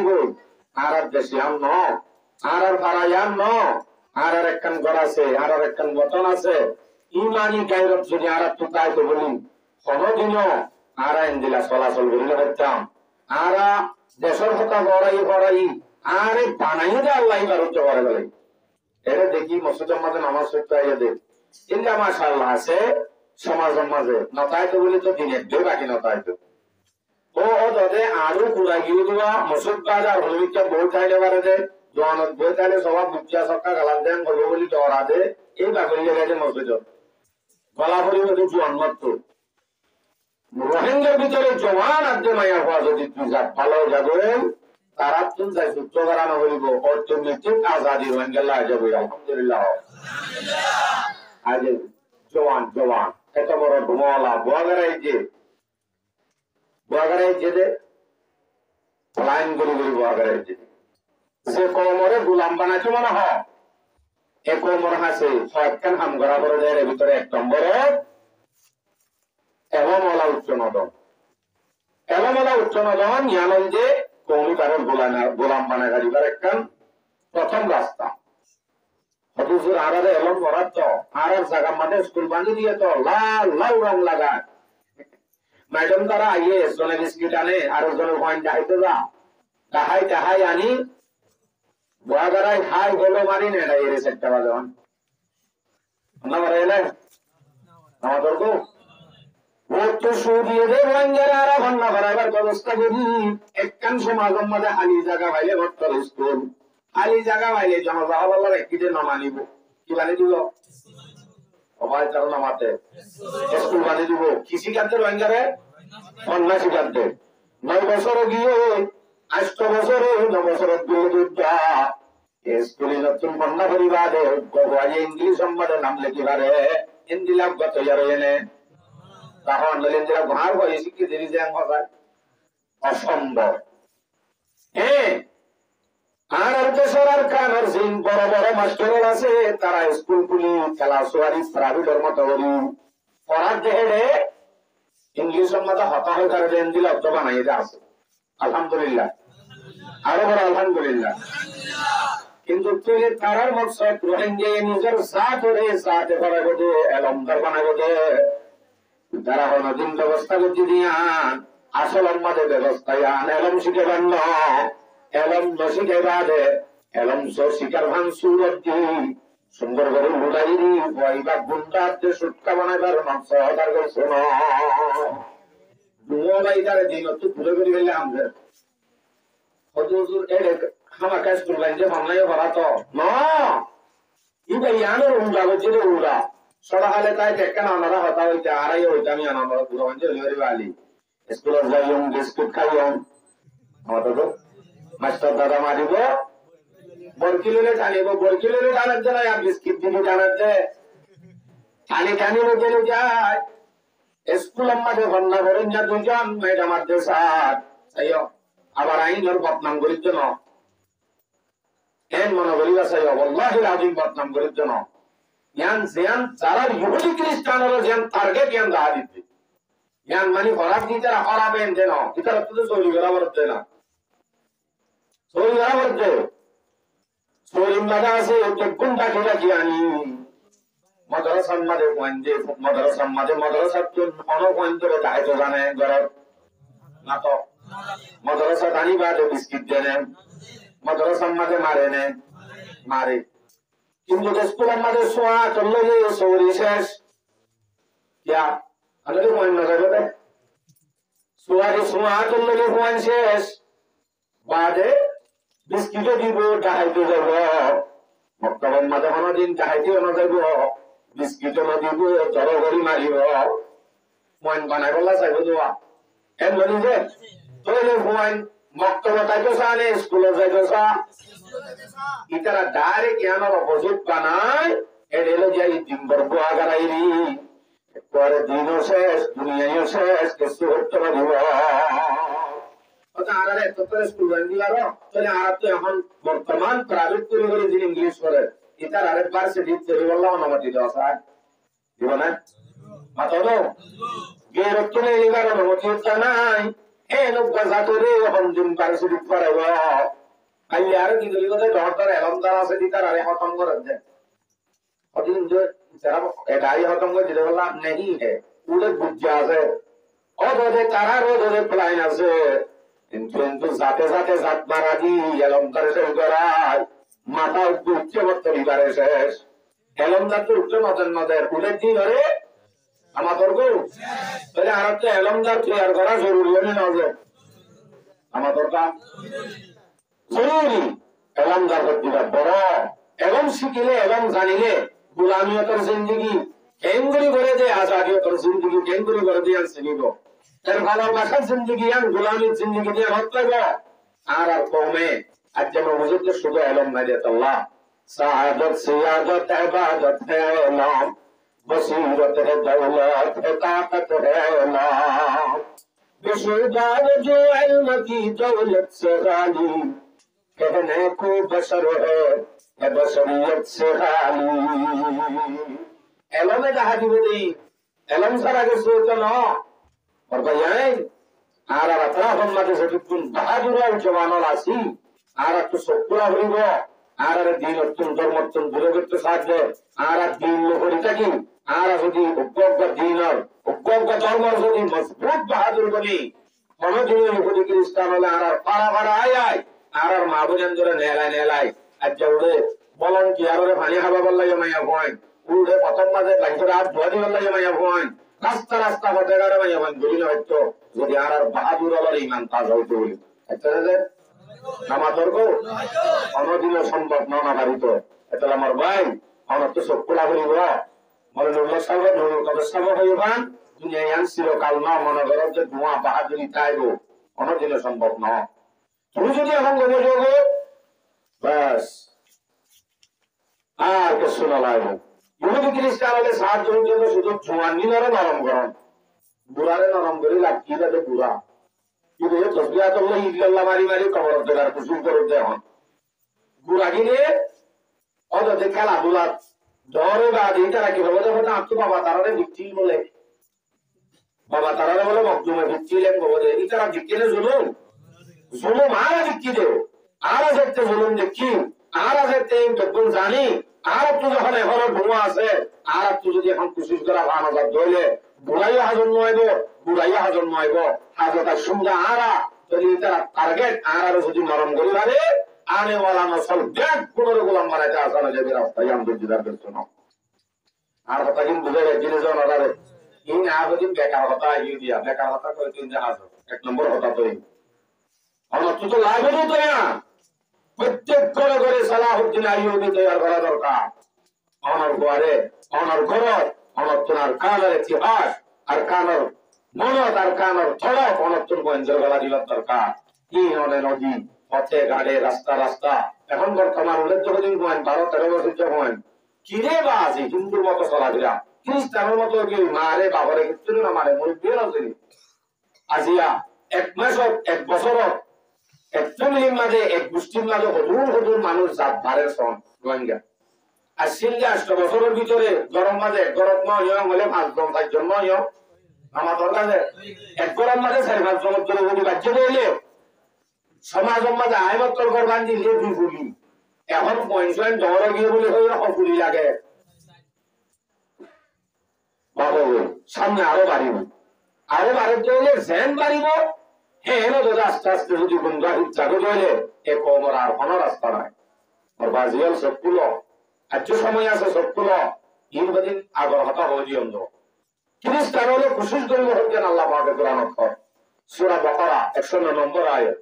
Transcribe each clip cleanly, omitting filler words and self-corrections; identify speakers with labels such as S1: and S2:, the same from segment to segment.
S1: গই আর দেশে আম ন আর ভাড়াইয়াম ন আর একখান ঘর আছে আর একখান বতন আছে ইমানি গায়রত যদি আর তো তাই তো বলি কোনদিনও আর দিলা চলাচল করিলে হইতাম আর দেশের কথা বড়াই আরে বানাই দে আল্লাহ বারুদ্ধ করে গেলে এটা দেখি মসজিদের মাঝে নামাজ পড়তে আইয়া দে কিন্তু মাশাআল্লাহ আছে সমাজের মাঝে নতাইতো বলে তো দিনের দুই বাকি নতাইতো ও দে আরো পুরা গিয়ে দিবা মসজিদ বাজার হলিকা বই খাইলে পারে দে জোয়ানত বই খাইলে সবাই বুচিয়া সক্কা গালার দেন বলবো বলি ডরা দে এই বাকরি গেছে মসজিদ গলা ভরি মধ্যে জোয়ান মাত্র রোহিঙ্গার ভিতরে জওয়ান আদ্য মাইয়া হওয়া যদি তুই যা ভালো যাবেন তারা তুমি চাই সূত্র করানো হইব অর্থনৈতিক আজাদি রোহিঙ্গা লাই যাবে আলহামদুলিল্লাহ আজ জওয়ান এত বড় ধুমলা বোয়াগারাই যে লাইন গড়ি বোয়াগারাই যে সে কমরে গুলাম বানাইছে মনে হয় এ কমর হাসে কয়েকখান হাম করা করে দেয় এর ভিতরে এক নম্বর এলমলা উচ্চ নদন ইয়ানল যে কৌমি কারণ গোলাম বানায় গাড়িবার একখান প্রথম রাস্তা হতুসুর আরারে এলম করার তো আর জায়গা মানে স্কুল বানিয়ে দিয়ে তো লাল লাল রং লাগায় ম্যাডাম তারা আইয়ে জনে বিস্কিট আনে আর জনের পয়েন্ট ডাহাইতে যা ডাহাই আনি বোয়াগারাই হাই হলো মারি নে এটা এর একটা বাজন না মারে এলে আমাদের কো তো সুদিয়ে দে রোহিঙ্গারা আর ভান্না বাড়াইবার ব্যবস্থা করি একখান সমাজের মাঝে খালি জায়গা পাইলে ভর্তর স্কুল খালি জায়গা পাইলে জনজাহালার একদিকে নামা নিব কি বানিয়ে দিব সবাই তার নামাতে স্কুল বানিয়ে দিব কি শিখাতে রোহিঙ্গারে কন্যা শিখাতে 9 বছর গিয়ে 8 বছরে 9 বছরের দুর্গা স্কুলে নতুন কন্যা পরিবারে গোয়াজে ইংলিশ সম্বাদে নাম লেখিবারে হিন্দি লাভ গত এনে তখন নলেন্দ্রা ঘর হয়ে শিক্ষিত অসম্ভব আর সরার কানার সিং বড় বড় মাস্টার আছে তারা স্কুল খুলি খেলা সোয়ারি প্রাইভেটের মতো করি পড়ার দেহে ইংলিশের মতো হতাহত করে দেন দিলে অত বানাই আছে আলহামদুলিল্লাহ আরো বড় আলহামদুলিল্লাহ কিন্তু তুই তারার মকসদ রোহিঙ্গা নিজের সাথে করা বোধে এলমদার বানাই বোধে যারা নদীন ব্যবস্থা করতে দিয়ান আসল আমাদের ব্যবস্থায় আন এলম শিখে বান্য এলম নশিখে বাদে এলম শিকার ভান সুরত সুন্দর করে লুটাই বইবা গুন্ডা সুটকা বানাইবার সহকার করে শোনো দুবাইদারে দিন একটু তুলে করে গেলে আমাদের হজুর এর খামাকা স্কুল লাইন যে বাংলায় ভরা তো না ই ভাই আনোর উড়া বলছে রে উড়া সকালে তাই দেখেন আমরা হতা হইতে আড়াই হইতে আমি আমরা পুরো অঞ্চল আলি স্কুলে যাইম বিস্কুট খাইম আমাদের তো মাস্টার দাদা মারিব বরকিলে জানার জন্য বিস্কিট দিলে জানার যে টানিলে গেলে যায় স্কুল আমাদের বন্যা করেন না দুজন ম্যাডাম আমাদের স্যার আবার আইনের বদনাম করির জন্য এন মনে করি চাই অবল্লাহ আজিম বদনাম করির জন্য যারা ইহুদি খ্রিস্টানেরও যেন টার্গেট জ্ঞান দেখা দিতে জ্ঞান মানে খরাব দিতে হরাবেন যেন ভিতরে তো চলি বরাবর না চলি বরাবর চলিম লাগা আছে গুন্ডা খেলা কি আনি মাদ্রাসার মাঝে মাদ্রাসার অনপয়েন্ট করে দায়িত্ব জানে ঘরের না তো মাদ্রাসা দানি বাদে বিস্কিট দেনে মাদ্রাসার মাঝে মারে কিন্তু স্কুলের মাঝে শোয়া চললে সৌরি শেষ শোয়া চললে পয়েন্ট শেষ বাদে বিস্কিটও দিব ডাহাইতে যাব মক্তবের মাঝে কোনদিন ডাহাইতেও না যাব বিস্কিটও দিব জড়গড়ি মারিব পয়েন্ট বানাই বলা চাইব দেওয়া এম বলি যে তৈলে পয়েন্ট মক্তব তাইতো চানে স্কুলে যাইতো চা ইতারা ডাইরেক্ট ইয়ানোর অপোজিট বানায় এডেলে যাই দিনভর বুয়া গাড়াইরি পরে দিনও শেষ দুনিয়াও শেষ কিছু হতে পারিব স্কুল বানিবার তাহলে আর তো এখন বর্তমান প্রাইভেট করে যিনি ইংলিশ করে ইতার আরেকবার সে দিতে বললাম অনুমতি দেওয়া চায় দিব না মাতো গিয়ে রক্ত নেই অনুমতি নাই লোক গাছাতরে এখন দিন পারিশ্রমিক করাইব আইলে আর কি করি কথা ডর এলমদার আছে দি তার আরে খতম করে দেন অদিন যে যারা এটাই খতম করে দিলে বললাম নেই হে উড়ে বুঝে আছে অদে তারা রোদে প্লাইন আছে কিন্তু যাতে যাতে জাত মারা দি এলমদার শেষ করায় মাথা উঠছে বর্তমানে বারে শেষ এলমদার তো উঠছে নদের নদের উড়ে দিন ধরে আমাদের গো তাহলে আর তো এলমদার তৈরি করা জরুরি না যে আমাদের কাম জরুরি এলমদার দিবা বড় এলম শিখিলে এলম জানিলে গুলামিয়তর জিন্দগি কেঙ্গুরি করে দে আজাদিয়তর জিন্দগি কেঙ্গুরি করে দিয়ে চিনিব এর ভালোবাসার জিন্দগি আর গুলামির জিন্দগি দিয়ে হত লাগব আর কমে আজ যেমন হুজুর শুধু এলম না দিয়ে আল্লাহ সাআদত সিয়াদত ইবাদত है नाम बसीरत है दौलत है ताकत है नाम बेशुमार जो इल्म की दौलत से गाली कहने को बशर है बशरियत से गाली एलमे कहा दिबे देई एलम सारा के सोचो न और भाई आरा रत्रा हमते से तुम बहादुर जवान आसी आरा तो सकुला হইব आरा दिन অত্যন্ত ধর্মত্তন দূরে করতে সাহায্য आरा दिन লোকরিটা কি आरा যদি উগ্র দিনের উগ্র ধর্মের যদি মজবুত বাহাদুর বলি কোনদিন লোকরি খ্রিস্টান হলে आरा পাড়া পাড়া আয় आरा মা বোন ধরে নেলাই আচ্ছা ওরে বলন কি আরে পানি খাবা বল লাগে মাইয়া কয় উড়ে প্রথম মাঝে বাইরে রাত ধোয়া দিবার লাগে মাইয়া কয় রাস্তা রাস্তা হতে গেলে মাইয়া কয় ধরি না হয়তো যদি আর বাহাদুর হলো ইমান তাজ হইতে বলি আচ্ছা যে আমাদের গো কোনদিনও সম্ভব না না বাড়িতে এটা আমার ভাই আমার তো সব খোলা করিব মনে নূর সাহেব নূর কবে সাহেব হইবান দুনিয়া আনছিল কাল না মনে করো যে ধোঁয়া বাহাদুরি চাইবো কোনদিনও সম্ভব না তুমি যদি এখন গমে যোগ বাস আর কিছু না লাগবে ইহুদি খ্রিস্টান হলে সাহায্যের জন্য শুধু জোয়ানিনারে নরম করেন বুড়ারে নরম করে লাগিয়ে যাবে বুড়া কিন্তু এই তসবিহা করলে ইল্লাল্লাহ মারি মারি কবর দেওয়ার কুসুম করে দেয় এখন বুড়া গিলে অযথা খেলাধুলা ডরে বা দিয়ে তারা কি বলে যখন আপনি বাবা তারারে ভিত্তি বলে বাবা তারারে বলে মকদুমে ভিত্তি লেন বলে এই তারা ভিত্তিলে জুলুম জুলুম আর ভিত্তি দেও আর দেখতে জুলুম দেখি আর দেখতে তখন জানি আর একটু যখন এখনো ধোঁয়া আছে আর একটু যদি এখন কোশিশ করা ভান হাজার ধরলে বুড়াইয়া হাজর নয়ব বুড়াইয়া হাজর নয়ব হাজরটার সঙ্গে আরা যদি তারা টার্গেট আর যদি নরম করি ভাবে আনে ওয়ালা নসল দেখ কোন গোলাম বানাইতে আসানো যাবে রাস্তায় আন্দোলনদার জন্য আর কথা কিন্তু বুঝে জিনিস অনারে এই না যদি বেকার হতা ইয়ে দিয়া বেকার হতা করে তিন জাহাজ এক নম্বর হতা তো আমার তো লাগবে তো না প্রত্যেক ঘরে ঘরে সালাহুদ্দিন আইয়ুবী তৈরি করা দরকার অনার ঘরে অনার ঘর অনার তোনার কানের ইতিহাস আর কানের মনত আর কানের ধড়ক অনর্থন গঞ্জের গলা দিবার দরকার কি নদে নদী পথে ঘাটে রাস্তা রাস্তা এখন বর্তমান উল্লেখযোগ্য দিন হন 12-13 বছর যখন কিরে বা আছে হিন্দুর মতো চলাফেরা খ্রিস্টানের মতো কি মারে বাবারে কিছু না মারে মুরব্বীর আছে আজিয়া এক মাসত এক বছরত এক ফ্যামিলির মাঝে এক গোষ্ঠীর মাঝে হদুর মানুষ জাত ভারের সন রোহিঙ্গা আর সিললে 8 বছরের ভিতরে গরম মাঝে গরম নয় হলে 5 জন 4 জন নয় আমার দরকার এক গরম মাঝে 4-5 জনের জন্য যদি বাচ্চা দিলে সমাজের মাঝে আইবত্তর ঘর বান্ধি দিয়ে দুই ফুলি এখন পয়েন্ট ডরে গিয়ে বলে হয়ে ফুলি লাগে সামনে আরো বাড়িব আরো বাড়িতে হলে জেন বাড়িব হ্যাঁ আস্তে আস্তে যদি গুন্ডাহিত জাগো হইলে এ কমর আর কোনো রাস্তা নাই আর বাজিয়াল সবগুলো আজ সময় আছে সবগুলো ইনবাদিন আগর হতা হয়ে দিয়ন্দ খ্রিস্টান হলে কোশিশ করিব হতেন আল্লাহ পাকে কোরআন সূরা বাকারা 109 নম্বর আয়াত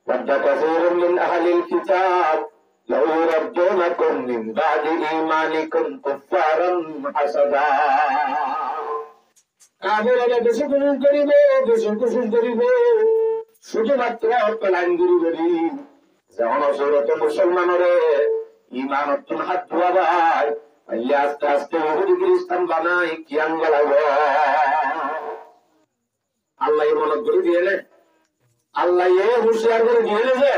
S1: ওয়াদা কাসীরুম মিন আহলিল কিতাব লাউ ইউরদ্দুনাকুম মিন বাদি ঈমানিকুম কুফারান হাসাদা কাফেররা বেশি কোশিশ করিব শুধুমাত্র প্ল্যান করি যেমন অসুরত মুসলমানরে ইমান অত্যন্ত হাত ধোয়া ভাই আস্তে আস্তে ইহুদি খ্রিস্টান বানাই কিয়ান গেলাব আল্লাহ মনত করে দিয়ে আল্লাহ হুশিয়ার করে দিয়ে যে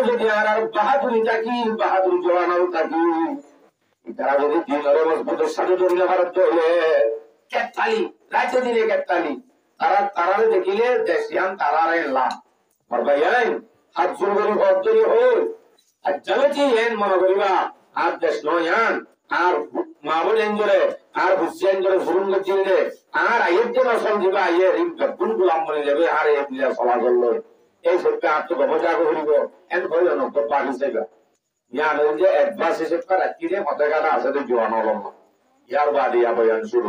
S1: যদি আর বাহাদুরি থাকি বাহাদুরি জওয়ানাও থাকি তারা যদি দিনের মজবুতের সাথে ধরলে ভারত হইলে কেতালি রাজ্য দিলে কেতালি তারারে দেখিলে দেশিয়ান তারারে লাভ আর ভাই হাত জোর করি ভদ্রি হই আর জ্বালাচি হেন মনে করিবা আর দেশ নয়ান আর মামুন এঞ্জরে আর হুসেন জরে ফুরুঙ্গ চিনলে আর আইয়ের যে রসল দিবা আইয়ের গুণ গুলাম বলে যাবে আর এই সমাজ হল এই সত্যি আত্ম গমজা করিব এন ভয় নব্বই পার হিসেবে ইয়ান যে অ্যাডভান্স হিসেবে রাখি রে মতে গাটা আছে জোয়ান হল ইয়ার বাদ ইয়া বয়ান শুরু